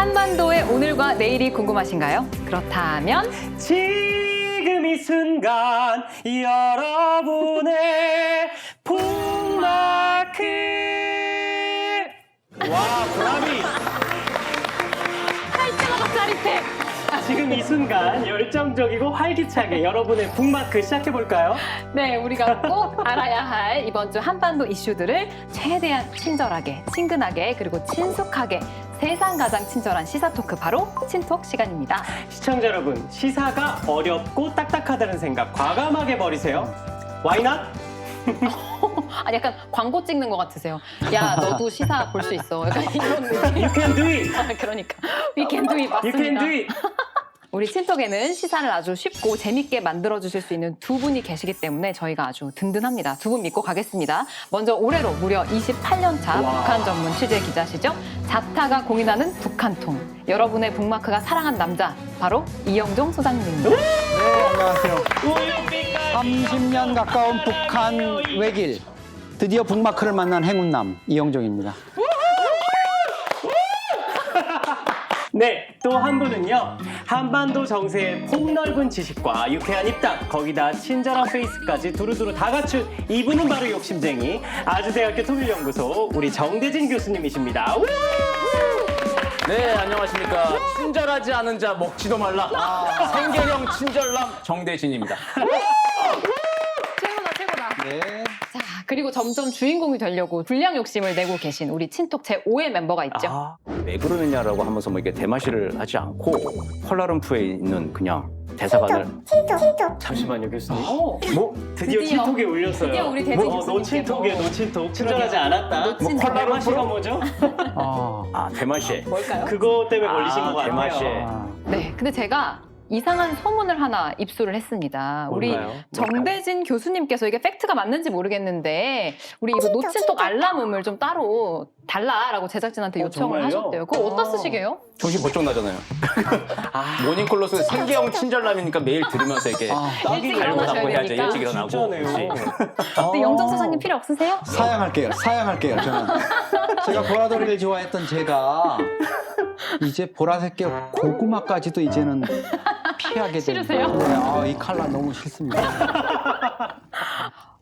한반도의 오늘과 내일이 궁금하신가요? 그렇다면 지금 이 순간 여러분의 북마크. 와, 브라비. 할 때마다 짜릿해. 지금 이 순간 열정적이고 활기차게 여러분의 북마크 시작해볼까요? 네, 우리가 꼭 알아야 할 이번 주 한반도 이슈들을 최대한 친절하게, 친근하게, 그리고 친숙하게 세상 가장 친절한 시사 토크 바로 친톡 시간입니다. 시청자 여러분, 시사가 어렵고 딱딱하다는 생각 과감하게 버리세요. Why not? 아니 약간 광고 찍는 것 같으세요. 야, 너도 시사 볼 수 있어. 약간 이런 느낌. You can do it. 그러니까 We can do it You can 맞습니다. do it. 우리 친톡에는 시사를 아주 쉽고 재밌게 만들어주실 수 있는 두 분이 계시기 때문에 저희가 아주 든든합니다. 두 분 믿고 가겠습니다. 먼저 올해로 무려 28년 차 와. 북한 전문 취재 기자시죠. 자타가 공인하는 북한통. 여러분의 북마크가 사랑한 남자, 바로 이영종 소장님입니다. 네, 안녕하세요. 30년 가까운 북한 외길, 드디어 북마크를 만난 행운남 이영종입니다. 네, 또 한 분은요. 한반도 정세의 폭넓은 지식과 유쾌한 입담, 거기다 친절한 페이스까지 두루두루 다 갖춘 이분은 바로 욕심쟁이 아주대학교 통일연구소 우리 정대진 교수님이십니다. 우! 네, 안녕하십니까. 친절하지 않은 자 먹지도 말라. 생계형 친절남 정대진입니다. 최고다, 최고다. 네. 자, 그리고 점점 주인공이 되려고 불량 욕심을 내고 계신 우리 친톡 제5의 멤버가 있죠. 아, 왜 그러느냐라고 하면서 뭐 이게 대마시를 하지 않고 펄라룸프에 있는 그냥 대사관을 잠시만요, 교수님. 오, 뭐 드디어 드디어. 친톡에 올렸어요. 드디어 우리 대진 뭐, 교수님께 노친톡이에요, 뭐. 노친톡. 친절하지 않았다. 노친톡. 뭐 대마시가 뭐죠? 대마시. 뭘까요? 그거 때문에 걸리신 것 같아요. 대마시. 네, 근데 제가 이상한 소문을 하나 입수를 했습니다. 우리 뭔가요? 정대진 교수님께서 이게 팩트가 맞는지 모르겠는데 우리 이거 노친톡 알람음을 좀 따로 달라라고 제작진한테 요청을 정말요? 하셨대요. 그거 어디다 쓰시게요? 정신 번쩍 나잖아요. 모닝콜로스 생계형 친절남이니까 매일 들으면서 이렇게 일찍 갈고 일어나셔야 닦고 해야지. 되니까. 일찍 일어나고. 진짜네요. 그렇지. 근데 영정 소장님 필요 없으세요? 사양할게요. 저는. 제가 보라돌이를 좋아했던 제가 이제 보라색계 고구마까지도 이제는 피하게 되는. 싫으세요? 네, 이 컬러 너무 싫습니다.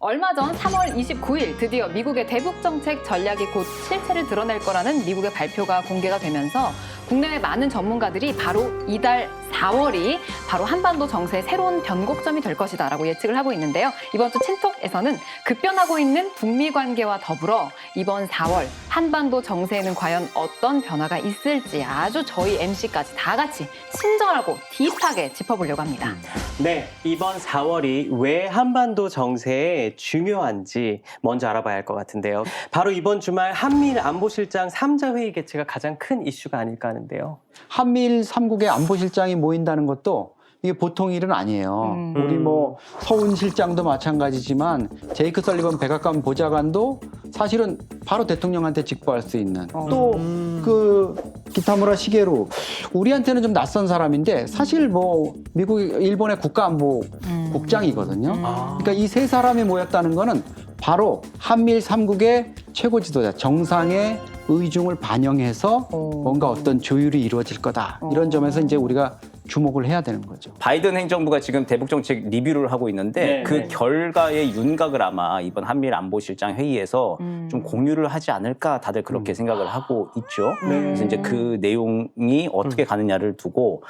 얼마 전 3월 29일 드디어 미국의 대북 정책 전략이 곧 실체를 드러낼 거라는 미국의 발표가 공개가 되면서 국내외 많은 전문가들이 바로 이달 4월이 바로 한반도 정세의 새로운 변곡점이 될 것이다라고 예측을 하고 있는데요. 이번 주 친톡에서는 급변하고 있는 북미 관계와 더불어 이번 4월 한반도 정세에는 과연 어떤 변화가 있을지 아주 저희 MC까지 다 같이 친절하고 딥하게 짚어보려고 합니다. 네, 이번 4월이 왜 한반도 정세에 중요한지 먼저 알아봐야 할 것 같은데요. 바로 이번 주말 한미일 안보실장 3자 회의 개최가 가장 큰 이슈가 아닐까 하는데요. 한미일 3국의 안보실장이 모인다는 것도 이게 보통 일은 아니에요. 우리 뭐 서훈 실장도 마찬가지지만 제이크 설리번 백악관 보좌관도 사실은 바로 대통령한테 직보할 수 있는 또 그 기타무라 시게루 우리한테는 좀 낯선 사람인데 사실 뭐 미국 일본의 국가안보국장이거든요. 그러니까 이 세 사람이 모였다는 거는 바로 한미일 3국의 최고 지도자 정상의 의중을 반영해서 뭔가 어떤 조율이 이루어질 거다. 이런 점에서 이제 우리가 주목을 해야 되는 거죠. 바이든 행정부가 지금 대북 정책 리뷰를 하고 있는데 네, 그 네. 결과의 윤곽을 아마 이번 한미일 안보실장 회의에서 좀 공유를 하지 않을까 다들 그렇게 생각을 하고 있죠. 네. 그래서 이제 그 내용이 어떻게 가느냐를 두고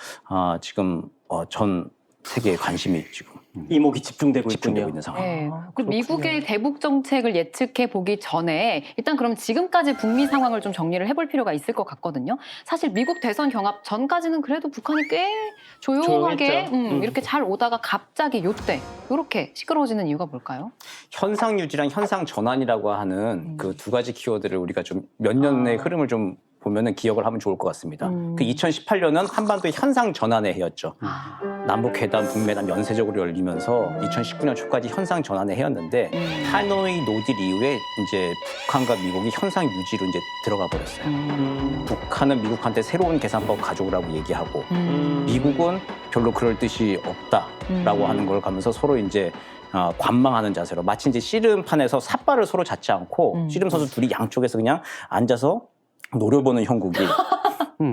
전 세계에 관심이 지금 이목이 집중되고 집중되고 있군요. 있는 상황. 네. 그 그렇군요. 미국의 대북 정책을 예측해 보기 전에 일단 그럼 지금까지 북미 상황을 좀 정리를 해볼 필요가 있을 것 같거든요. 사실 미국 대선 경합 전까지는 그래도 북한이 꽤 조용하게 조용했죠. 이렇게 잘 오다가 갑자기 요때 이렇게 시끄러워지는 이유가 뭘까요? 현상 유지랑 현상 전환이라고 하는 그 두 가지 키워드를 우리가 좀 몇 년의 흐름을 좀 보면은 기억을 하면 좋을 것 같습니다. 그 2018년은 한반도의 현상 전환의 해였죠. 남북회담, 북매담 연쇄적으로 열리면서 2019년 초까지 현상 전환의 해였는데 하노이 노딜 이후에 이제 북한과 미국이 현상 유지로 이제 들어가 버렸어요. 북한은 미국한테 새로운 계산법 가져오라고 얘기하고 미국은 별로 그럴 뜻이 없다라고 하는 걸 가면서 서로 이제 관망하는 자세로 마치 이제 씨름판에서 삿발을 서로 잡지 않고 씨름 선수 둘이 양쪽에서 그냥 앉아서 노려보는 형국이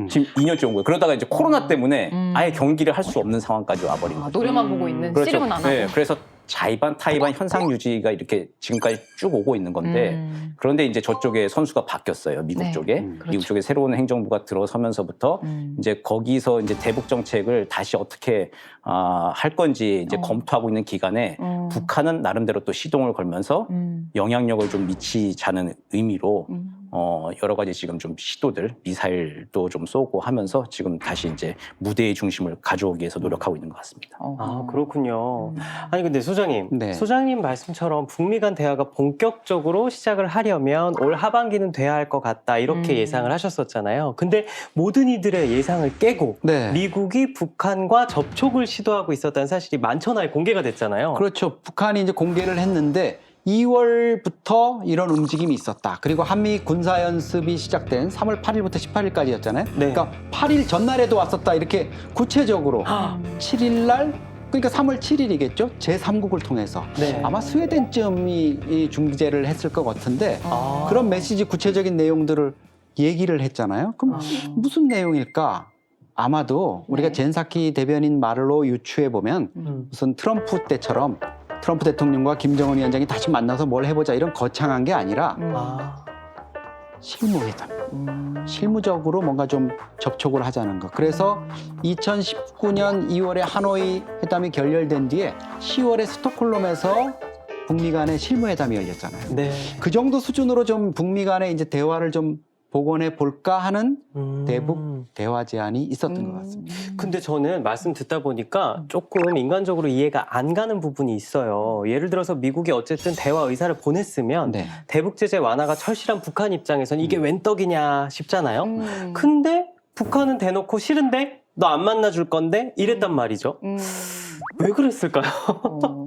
지금 2년째 온 거예요. 그러다가 이제 코로나 때문에 아예 경기를 할 수 없는 상황까지 와버린 거죠. 노래만 보고 있는 그렇죠. 씨름은 안 하고. 네, 그래서 자의반 타의반 현상 유지가 이렇게 지금까지 쭉 오고 있는 건데 그런데 이제 저쪽에 선수가 바뀌었어요. 미국 네. 쪽에. 그렇죠. 미국 쪽에 새로운 행정부가 들어서면서부터 이제 거기서 이제 대북 정책을 다시 어떻게 할 건지 이제 검토하고 있는 기간에 북한은 나름대로 또 시동을 걸면서 영향력을 좀 미치자는 의미로 여러 가지 지금 좀 시도들 미사일도 좀 쏘고 하면서 지금 다시 이제 무대의 중심을 가져오기 위해서 노력하고 있는 것 같습니다. 아, 그렇군요. 아니 근데 소장님, 네. 소장님 말씀처럼 북미 간 대화가 본격적으로 시작을 하려면 올 하반기는 돼야 할 것 같다 이렇게 예상을 하셨었잖아요. 근데 모든 이들의 예상을 깨고 네. 미국이 북한과 접촉을 시도하고 있었다는 사실이 만천하에 공개가 됐잖아요. 그렇죠. 북한이 이제 공개를 했는데 2월부터 이런 움직임이 있었다. 그리고 한미 군사연습이 시작된 3월 8일부터 18일까지였잖아요. 네. 그러니까 8일 전날에도 왔었다. 이렇게 구체적으로 7일 날 그러니까 3월 7일이겠죠. 제3국을 통해서 네. 아마 스웨덴쯤이 이 중재를 했을 것 같은데 아. 그런 메시지 구체적인 내용들을 얘기를 했잖아요. 그럼 무슨 내용일까? 아마도 우리가 네. 젠사키 대변인 말로 유추해 보면 무슨 트럼프 때처럼 트럼프 대통령과 김정은 위원장이 다시 만나서 뭘 해보자 이런 거창한 게 아니라 아. 실무회담. 실무적으로 뭔가 좀 접촉을 하자는 것. 그래서 2019년 2월에 하노이 회담이 결렬된 뒤에 10월에 스톡홀름에서 북미 간의 실무회담이 열렸잖아요. 네. 그 정도 수준으로 좀 북미 간의 이제 대화를 좀 복원해 볼까 하는 대북 대화 제안이 있었던 것 같습니다. 근데 저는 말씀 듣다 보니까 조금 인간적으로 이해가 안 가는 부분이 있어요. 예를 들어서 미국이 어쨌든 대화 의사를 보냈으면 네. 대북 제재 완화가 철실한 북한 입장에서는 이게 웬 떡이냐 싶잖아요. 음. 근데 북한은 대놓고 싫은데 너 안 만나줄 건데 이랬단 말이죠. 왜 그랬을까요?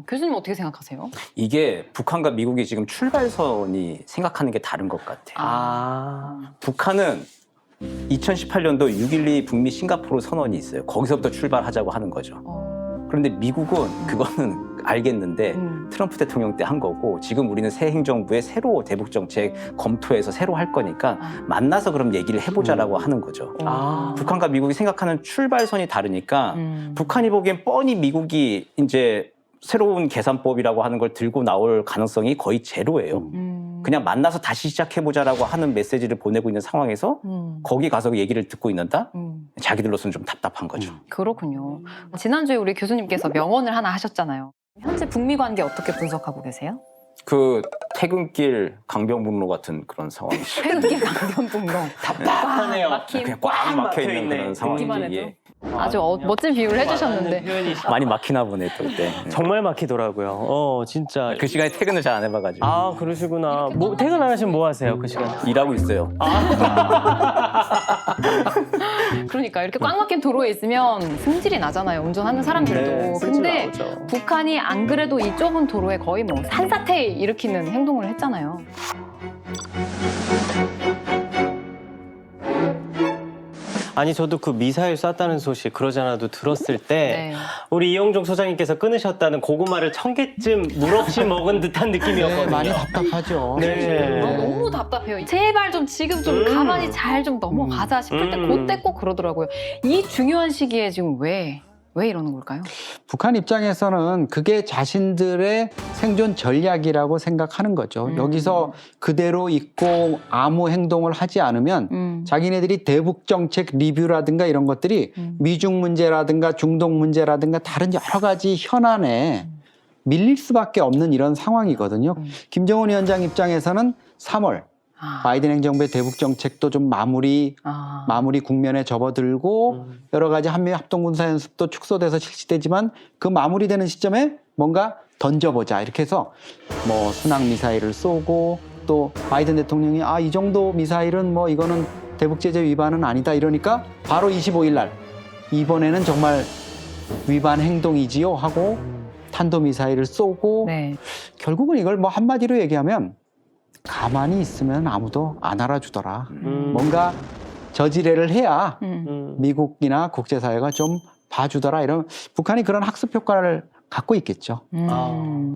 교수님 어떻게 생각하세요? 이게 북한과 미국이 지금 출발선이 생각하는 게 다른 것 같아요. 아, 북한은 2018년도 6.12 북미 싱가포르 선언이 있어요. 거기서부터 출발하자고 하는 거죠. 그런데 미국은 그거는 알겠는데 트럼프 대통령 때 한 거고 지금 우리는 새 행정부의 새로 대북 정책 검토해서 새로 할 거니까 만나서 그럼 얘기를 해보자라고 하는 거죠. 아, 북한과 미국이 생각하는 출발선이 다르니까 북한이 보기엔 뻔히 미국이 이제 새로운 계산법이라고 하는 걸 들고 나올 가능성이 거의 제로예요. 그냥 만나서 다시 시작해보자라고 하는 메시지를 보내고 있는 상황에서 거기 가서 얘기를 듣고 있는다? 자기들로서는 좀 답답한 거죠. 그렇군요. 지난주에 우리 교수님께서 명언을 하나 하셨잖아요. 현재 북미 관계 어떻게 분석하고 계세요? 그 퇴근길 강변북로 같은 그런 상황이죠. 태극기 강변북로. 답답하네요. 막힘. 그냥 꽉 막혀 있는 막혀있네. 그런 듣기만 상황이지. 해도. 예. 아주 멋진 비유를 해주셨는데. 표현이 많이 막히나 보네 또 그때. 정말 막히더라고요. 진짜. 그 시간에 퇴근을 잘 안 해봐가지고 아, 그러시구나. 뭐 퇴근 안 하시면 뭐 하세요, 그 시간? 일하고 있어요. 그러니까 이렇게 꽉 막힌 도로에 있으면 승질이 나잖아요. 운전하는 사람들도. 네, 승질 근데 나오죠. 북한이 안 그래도 이 좁은 도로에 거의 뭐 산사태 일으키는 행동을 했잖아요. 아니 저도 그 미사일 쐈다는 소식 그러지 않아도 들었을 때 네. 우리 이용종 소장님께서 끊으셨다는 고구마를 1000개쯤 물 없이 먹은 듯한 느낌이었거든요. 네, 많이 답답하죠. 네. 너무 답답해요. 제발 좀 지금 좀 가만히 잘 좀 넘어가자 싶을 때 그때 꼭 그러더라고요. 이 중요한 시기에 지금 왜 이러는 걸까요? 북한 입장에서는 그게 자신들의 생존 전략이라고 생각하는 거죠. 여기서 그대로 있고 아무 행동을 하지 않으면 자기네들이 대북 정책 리뷰라든가 이런 것들이 미중 문제라든가 중동 문제라든가 다른 여러 가지 현안에 밀릴 수밖에 없는 이런 상황이거든요. 김정은 위원장 입장에서는 3월 바이든 행정부의 대북 정책도 좀 마무리 국면에 접어들고 여러 가지 한미 합동군사연습도 축소돼서 실시되지만 그 마무리되는 시점에 뭔가 던져보자 이렇게 해서 뭐 순항 미사일을 쏘고 또 바이든 대통령이 이 정도 미사일은 뭐 이거는 대북 제재 위반은 아니다 이러니까 바로 25일 날 이번에는 정말 위반 행동이지요 하고 탄도 미사일을 쏘고 네. 결국은 이걸 뭐 한마디로 얘기하면 가만히 있으면 아무도 안 알아주더라. 뭔가 저지레를 해야 미국이나 국제사회가 좀 봐주더라. 이런 북한이 그런 학습 효과를 갖고 있겠죠.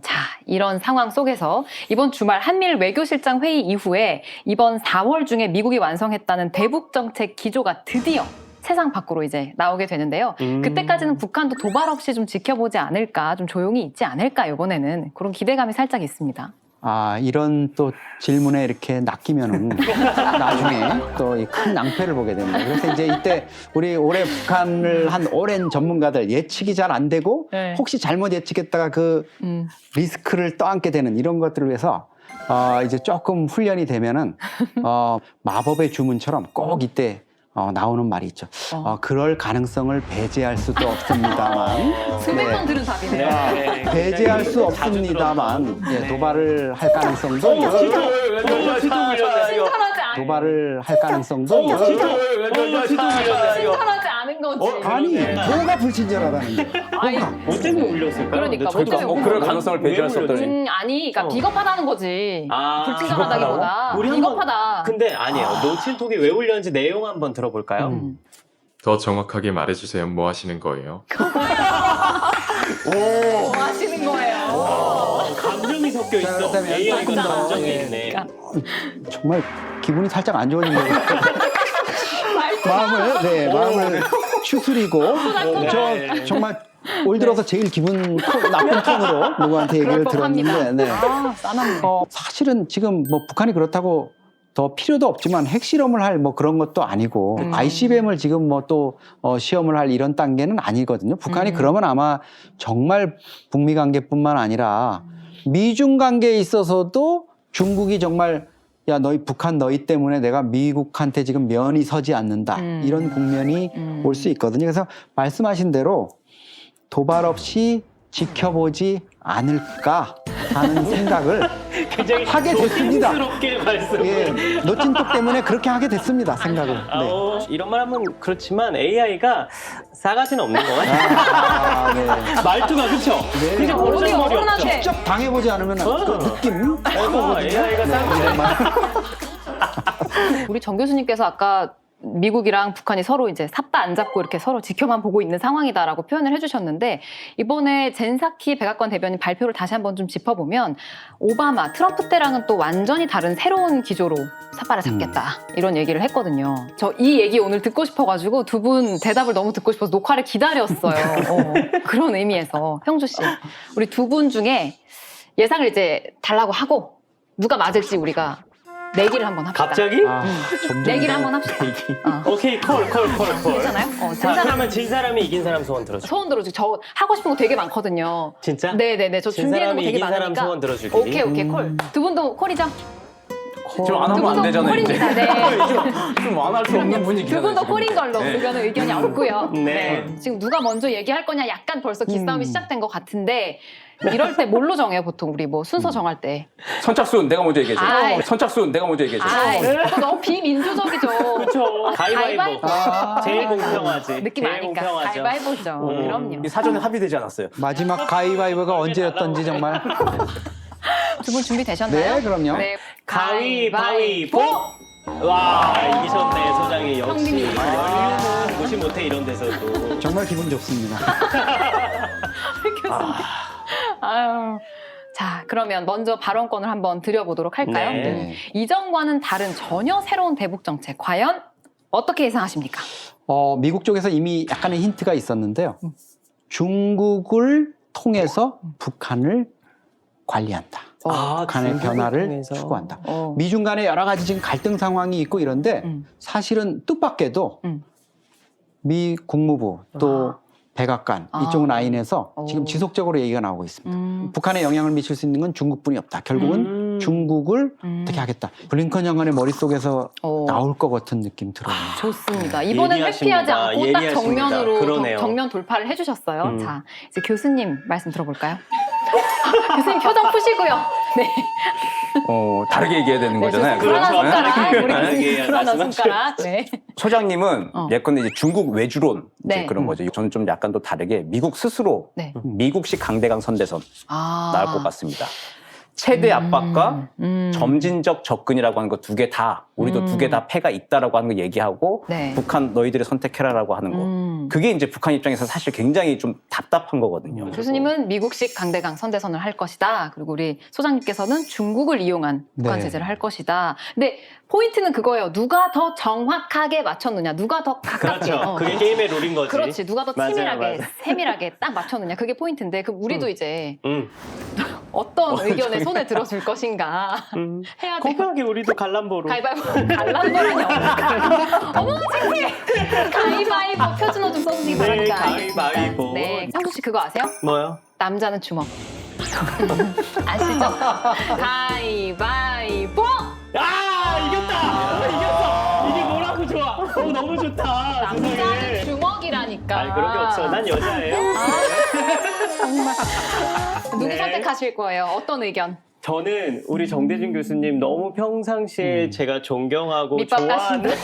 자, 이런 상황 속에서 이번 주말 한미일 외교실장 회의 이후에 이번 4월 중에 미국이 완성했다는 대북 정책 기조가 드디어 세상 밖으로 이제 나오게 되는데요. 그때까지는 북한도 도발 없이 좀 지켜보지 않을까, 좀 조용히 있지 않을까, 이번에는 그런 기대감이 살짝 있습니다. 아, 이런 또 질문에 이렇게 낚이면은 나중에 또 이 큰 낭패를 보게 됩니다. 그래서 이제 이때 우리 올해 북한을 한 오랜 전문가들 예측이 잘 안 되고 네. 혹시 잘못 예측했다가 그 리스크를 떠안게 되는 이런 것들을 위해서 이제 조금 훈련이 되면은 마법의 주문처럼 꼭 이때 나오는 말이 있죠. 그럴 가능성을 배제할 수도 없습니다만. 수백 번 네. 들은 답이네요. 네. 배제할 수 자주 없습니다만 도발을 할 가능성도 있고 칭찬하지 도발을 할 가능성도 있고 칭찬하지 않은 거지. 아니 뭐가 불친절하다는 게 아니, 뭐 때문에 울렸을까요? 그러니까, 근데 뭐 때문에 그럴 울렸을까요? 가능성을 배제할 수 없다니. 아니, 그러니까 비겁하다는 거지. 아, 불친절하다기보다 우리 한번 비겁하다. 근데 아니에요. 노친톡이 왜 울렸는지 내용 한번 들어볼까요? 더 정확하게 말해주세요. 뭐 하시는 거예요? 뭐 하시는 거예요? 감정이 섞여 자, 있어. 그렇다면 AI가 조금 더, 감정이 예. 있네. 정말 기분이 살짝 안 좋아진 거예요. 마음을 추스리고 저 정말 올 들어서 제일 기분 나쁜 톤으로 누구한테 얘기를 그럴 법합니다. 들었는데 네. 아, 싸납네. 사실은 지금 뭐 북한이 그렇다고 더 필요도 없지만 핵실험을 할 뭐 그런 것도 아니고 ICBM을 지금 뭐 또 시험을 할 이런 단계는 아니거든요. 북한이 그러면 아마 정말 북미 관계뿐만 아니라 미중 관계에 있어서도 중국이 정말 야 너희 북한 너희 때문에 내가 미국한테 지금 면이 서지 않는다 이런 국면이 올 수 있거든요. 그래서 말씀하신 대로 도발 없이 지켜보지 않을까 하는 생각을 굉장히 하게 됐습니다. 조심스럽게 말씀. 예, 노친톡 때문에 그렇게 하게 됐습니다. 생각을. 네. 이런 말 하면 그렇지만 AI가 싸가지는 없는 것 같아요. 네. 말투가 그쵸? 네. 그죠? 어디 어른한테 직접 당해보지 않으면 그 느낌. AI가 싸가지 우리 정 교수님께서 아까 미국이랑 북한이 서로 이제 삽다 안 잡고 이렇게 서로 지켜만 보고 있는 상황이다라고 표현을 해주셨는데 이번에 젠사키 백악관 대변인 발표를 다시 한번 좀 짚어보면 오바마, 트럼프 때랑은 또 완전히 다른 새로운 기조로 삿발을 잡겠다 이런 얘기를 했거든요. 저 이 얘기 오늘 듣고 싶어가지고 두 분 대답을 너무 듣고 싶어서 녹화를 기다렸어요. 그런 의미에서 형주 씨, 우리 두 분 중에 예상을 이제 달라고 하고 누가 맞을지 우리가 내기를 한번 합시다. 갑자기? 점점 내기를 한번 합시다. 오케이 콜. 괜찮아요? 자, 그러면 진 사람이 이긴 사람 소원 들어줘. 소원 들어주고 저 하고 싶은 거 되게 많거든요. 진짜? 네네네. 저 진 준비해 놓은 사람이 거 되게 이긴 사람 많으니까. 소원 들어주기. 오케이 콜. 두 분도 콜이죠? 좀 안 두 하면 안 분도 되잖아요. 이제. 콜입니다. 네. 좀 안 할 수 없는 분위기잖아요. 두 분도 지금. 콜인 걸로 네. 의견은 의견이 없고요. 네. 지금 누가 먼저 얘기할 거냐 약간 벌써 기싸움이 시작된 것 같은데 이럴 때 뭘로 정해요 보통 우리 뭐 순서 정할 때? 선착순 내가 먼저 얘기해줘. 아이. 선착순 내가 먼저 얘기해줘. 그거 너무 비민주적이죠. 그쵸. 가위바위보. 제일 공평하지. 느낌 제일 아니까 공평하죠. 가위바위보죠. 그럼요. 이 사전에 합의되지 않았어요. 마지막 가위바위보가 언제였던지 정말. 두 분 준비되셨나요? 네, 그럼요. 네. 가위바위보! 와, 이기셨네, 소장이. 역시. 형님이. 연륜은 무시 못해, 이런 데서도. 정말 기분 좋습니다. 아유. 자, 그러면 먼저 발언권을 한번 드려보도록 할까요? 네. 이전과는 다른 전혀 새로운 대북 정책 과연 어떻게 예상하십니까? 미국 쪽에서 이미 약간의 힌트가 있었는데요. 중국을 통해서 북한을 관리한다. 북한의 중국을 변화를 통해서. 추구한다. 미중 간에 여러 가지 지금 갈등 상황이 있고 이런데 사실은 뜻밖에도 미 국무부 또 백악관 이쪽 라인에서 지금 지속적으로 얘기가 나오고 있습니다. 북한에 영향을 미칠 수 있는 건 중국뿐이 없다. 결국은 중국을 어떻게 하겠다. 블링컨 장관의 머릿속에서 나올 것 같은 느낌 들어요. 좋습니다. 이번엔 예리하십니다. 회피하지 않고 딱 예리하십니다. 정면으로 그러네요. 정면 돌파를 해주셨어요. 자, 이제 교수님 말씀 들어볼까요? 교수님 표정 푸시고요. 네. 다르게 얘기해야 되는 거잖아요. 불안한 그렇죠. 손가락. 우리 다르게 교수님 불안한 말씀하시죠. 손가락. 네. 소장님은 예컨대 이제 중국 외주론 이제 네. 그런 거죠. 저는 좀 약간 또 다르게 미국 스스로 네. 미국식 강대강 선대선 나올 것 같습니다. 최대 음. 압박과 점진적 접근이라고 하는 거 두 개 다 우리도 두 개 다 패가 있다라고 하는 거 얘기하고 네. 북한 너희들이 선택해라라고 하는 거 그게 이제 북한 입장에서 사실 굉장히 좀 답답한 거거든요. 교수님은 미국식 강대강 선대선을 할 것이다. 그리고 우리 소장님께서는 중국을 이용한 북한 네. 제재를 할 것이다. 근데 포인트는 그거예요. 누가 더 정확하게 맞췄느냐, 누가 더 가깝게. 그렇죠. 그게 게임의 룰인 거지. 그렇지. 누가 더 맞아요, 치밀하게, 맞아요. 세밀하게 딱 맞췄느냐. 그게 포인트인데, 그럼 우리도 이제 음. 어떤 의견에 손을 들어줄 것인가 해야 돼요. 거북하게 우리도 갈람보로. 가위바위보, 갈란도라니 어머, 창피해. 가위바위보 표준어 좀 써주시기 네, 바랍니다. 가위바위보. 네, 상수 씨 그거 아세요? 뭐요? 남자는 주먹. 아시죠? 가위바위보! 아, 이겼다! 이겼어! 이게 뭐라고 좋아! 너무 좋다! 남자는 세상에. 주먹이라니까. 아니, 그런 게 없어. 난 여자예요. 정말. 누구 네. 선택하실 거예요? 어떤 의견? 저는 우리 정대진 교수님 너무 평상시에 제가 존경하고 밑밥 좋아하는 네네.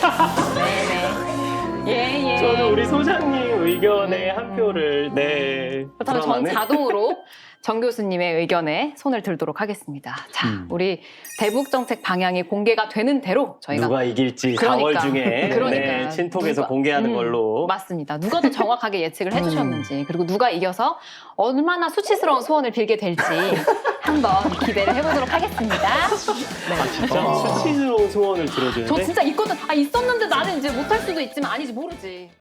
예, 예. 저는 우리 소장님 의견에 한 표를 그렇다면 전 불어나는 자동으로 정 교수님의 의견에 손을 들도록 하겠습니다. 자, 우리 대북 정책 방향이 공개가 되는 대로 저희가 누가 이길지 그러니까. 4월 중에 그러니까. 친톡에서 누가- 공개하는 걸로 맞습니다. 누가 더 정확하게 예측을 해주셨는지 그리고 누가 이겨서 얼마나 수치스러운 소원을 빌게 될지 한번 기대를 해보도록 하겠습니다. 네. 진짜 수치스러운 소원을 들어주는데 저 진짜 있거든. 있었는데 나는 이제 못할 수도 있지만 아니지 모르지.